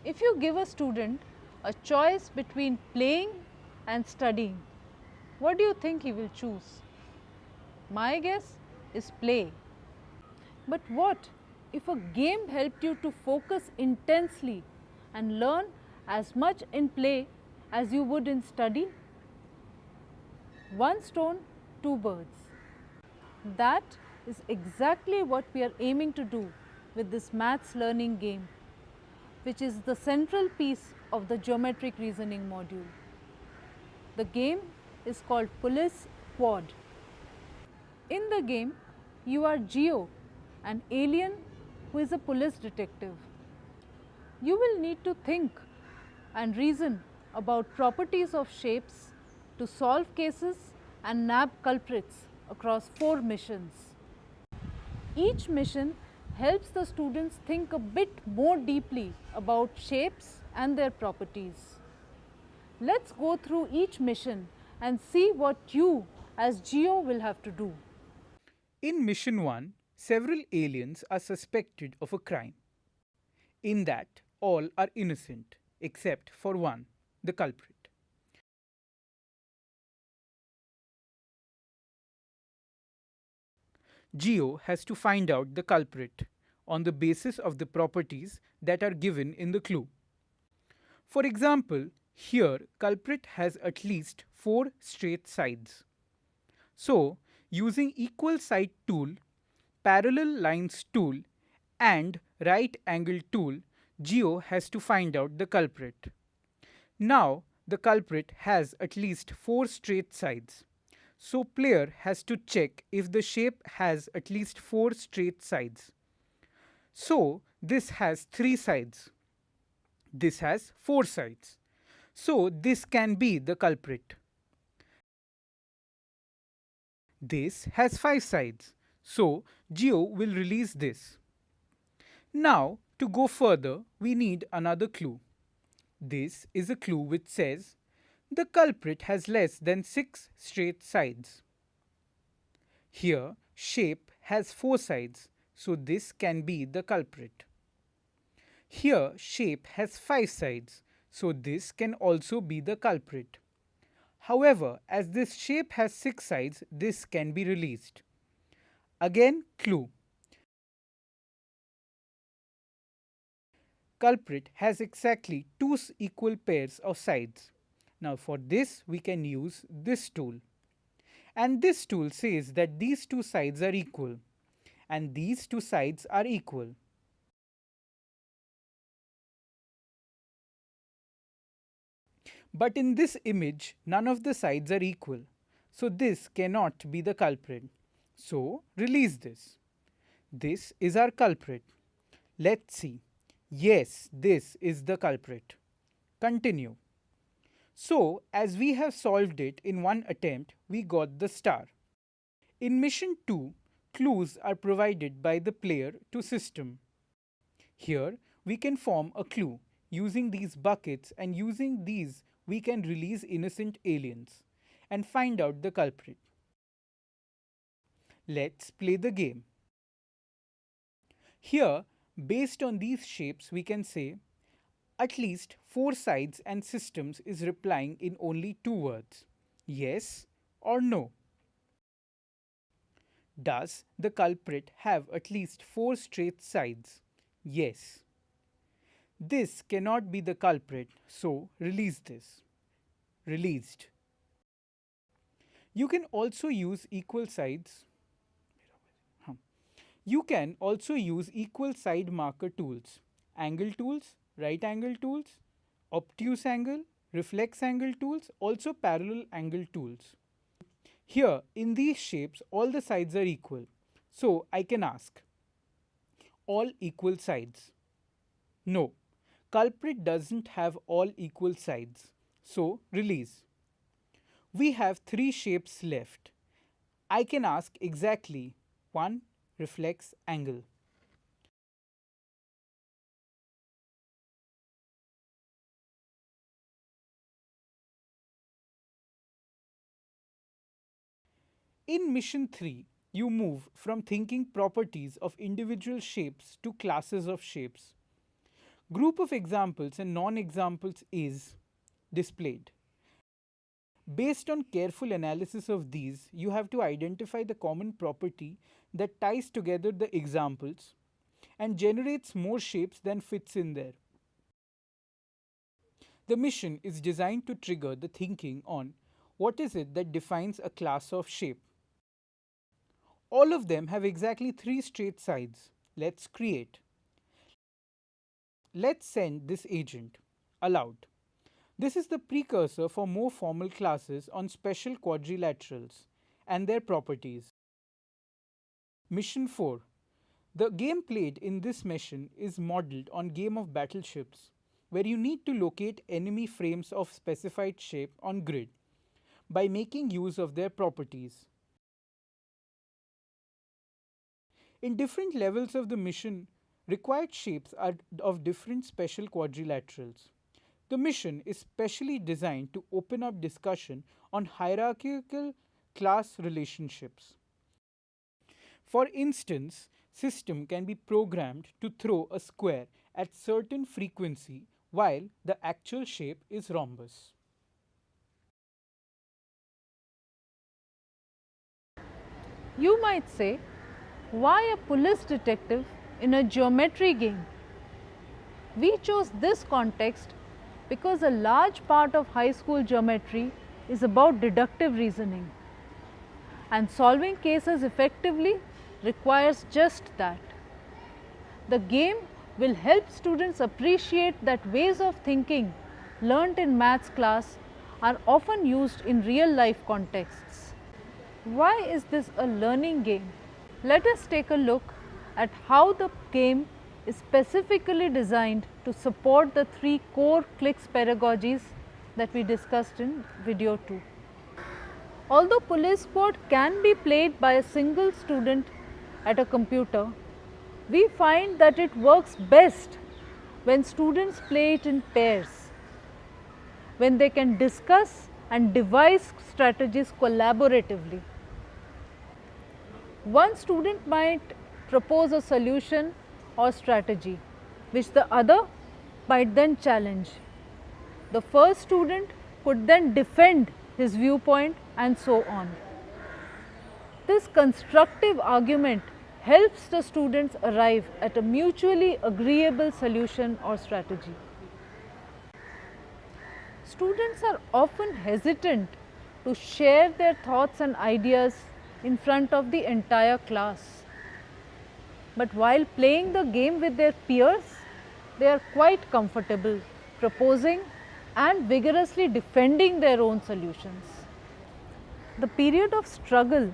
If you give a student a choice between playing and studying, what do you think he will choose? My guess is play. But what if a game helped you to focus intensely and learn as much in play as you would in study? One stone, two birds. That is exactly what we are aiming to do with this maths learning game, which is the central piece of the geometric reasoning module. The game is called Police Quad. In the game, you are Geo, an alien who is a police detective. You will need to think and reason about properties of shapes to solve cases and nab culprits across 4 missions. Each mission helps the students think a bit more deeply about shapes and their properties. Let's go through each mission and see what you as Geo will have to do. In Mission 1, several aliens are suspected of a crime. In that, all are innocent except for one, the culprit. Geo has to find out the culprit on the basis of the properties that are given in the clue. For example, here culprit has at least 4 straight sides. So, using equal side tool, parallel lines tool and right angle tool, Geo has to find out the culprit. Now, the culprit has at least 4 straight sides. So player has to check if the shape has at least 4 straight sides. So this has 3 sides. This has 4 sides. So this can be the culprit. This has 5 sides. So Geo will release this. Now to go further, we need another clue. This is a clue which says the culprit has less than 6 straight sides. Here, shape has 4 sides, so this can be the culprit. Here, shape has 5 sides, so this can also be the culprit. However, as this shape has 6 sides, this can be released. Again, clue. Culprit has exactly 2 equal pairs of sides. Now for this, we can use this tool. And this tool says that these two sides are equal and these two sides are equal. But in this image, none of the sides are equal. So this cannot be the culprit. So release this. This is our culprit. Let's see. Yes, this is the culprit. Continue. So as we have solved it in one attempt, we got the star. In mission 2, clues are provided by the player to system. Here we can form a clue using these buckets, and using these we can release innocent aliens and find out the culprit. Let's play the game. Here, based on these shapes, we can say at least 4 sides and systems is replying in only 2 words, yes or no. Does the culprit have at least 4 straight sides? Yes. This cannot be the culprit, so release this. Released. You can also use equal sides. You can also use equal side marker tools, angle tools, right angle tools, obtuse angle, reflex angle tools, also parallel angle tools. Here in these shapes all the sides are equal. So I can ask, all equal sides? No, culprit doesn't have all equal sides. So release. We have 3 shapes left. I can ask exactly one reflex angle. In mission 3, you move from thinking properties of individual shapes to classes of shapes. Group of examples and non-examples is displayed. Based on careful analysis of these, you have to identify the common property that ties together the examples and generates more shapes than fits in there. The mission is designed to trigger the thinking on what is it that defines a class of shape. All of them have exactly 3 straight sides. Let's create. Let's send this agent. Allowed. This is the precursor for more formal classes on special quadrilaterals and their properties. Mission 4. The game played in this mission is modeled on game of battleships, where you need to locate enemy frames of specified shape on grid by making use of their properties. In different levels of the mission, required shapes are of different special quadrilaterals. The mission is specially designed to open up discussion on hierarchical class relationships. For instance, system can be programmed to throw a square at certain frequency while the actual shape is rhombus. You might say, why a police detective in a geometry game? We chose this context because a large part of high school geometry is about deductive reasoning, and solving cases effectively requires just that. The game will help students appreciate that ways of thinking learnt in maths class are often used in real life contexts. Why is this a learning game? Let us take a look at how the game is specifically designed to support the 3 core CLIx pedagogies that we discussed in video 2. Although police sport can be played by a single student at a computer, we find that it works best when students play it in pairs, when they can discuss and devise strategies collaboratively. One student might propose a solution or strategy, which the other might then challenge. The first student could then defend his viewpoint and so on. This constructive argument helps the students arrive at a mutually agreeable solution or strategy. Students are often hesitant to share their thoughts and ideas in front of the entire class. But while playing the game with their peers, they are quite comfortable proposing and vigorously defending their own solutions. The period of struggle,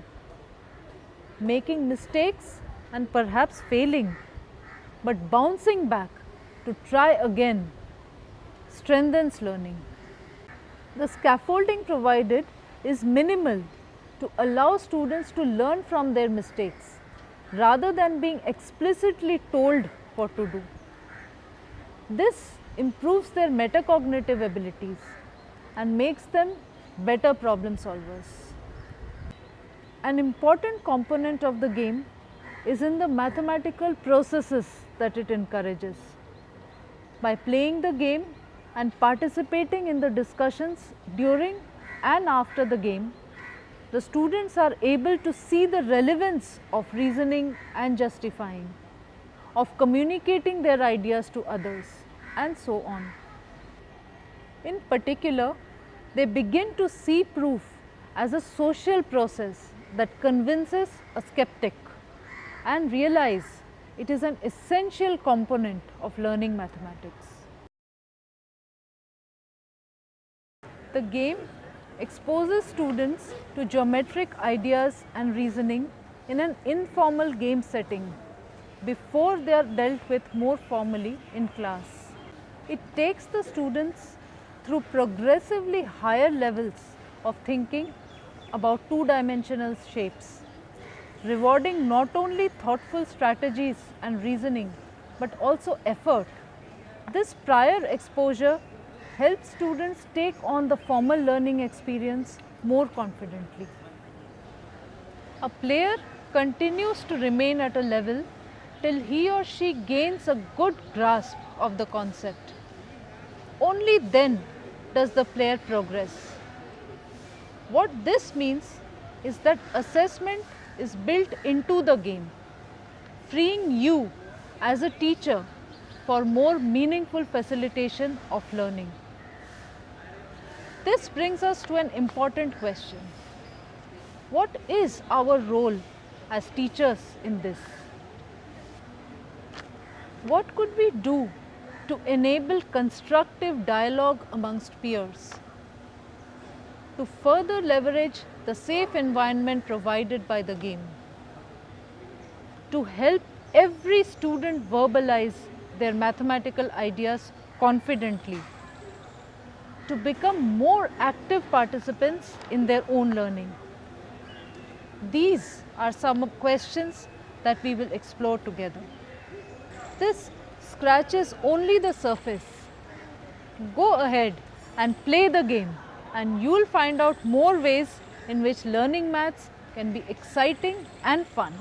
making mistakes and perhaps failing, but bouncing back to try again, strengthens learning. The scaffolding provided is minimal to allow students to learn from their mistakes rather than being explicitly told what to do. This improves their metacognitive abilities and makes them better problem solvers. An important component of the game is in the mathematical processes that it encourages. By playing the game and participating in the discussions during and after the game, the students are able to see the relevance of reasoning and justifying, of communicating their ideas to others, and so on. In particular, they begin to see proof as a social process that convinces a skeptic and realize it is an essential component of learning mathematics. The game exposes students to geometric ideas and reasoning in an informal game setting before they are dealt with more formally in class. It takes the students through progressively higher levels of thinking about two-dimensional shapes, rewarding not only thoughtful strategies and reasoning, but also effort. This prior exposure helps students take on the formal learning experience more confidently. A player continues to remain at a level till he or she gains a good grasp of the concept. Only then does the player progress. What this means is that assessment is built into the game, freeing you as a teacher for more meaningful facilitation of learning. This brings us to an important question. What is our role as teachers in this? What could we do to enable constructive dialogue amongst peers, to further leverage the safe environment provided by the game, to help every student verbalize their mathematical ideas confidently, to become more active participants in their own learning? These are some questions that we will explore together. This scratches only the surface. Go ahead and play the game, and you'll find out more ways in which learning maths can be exciting and fun.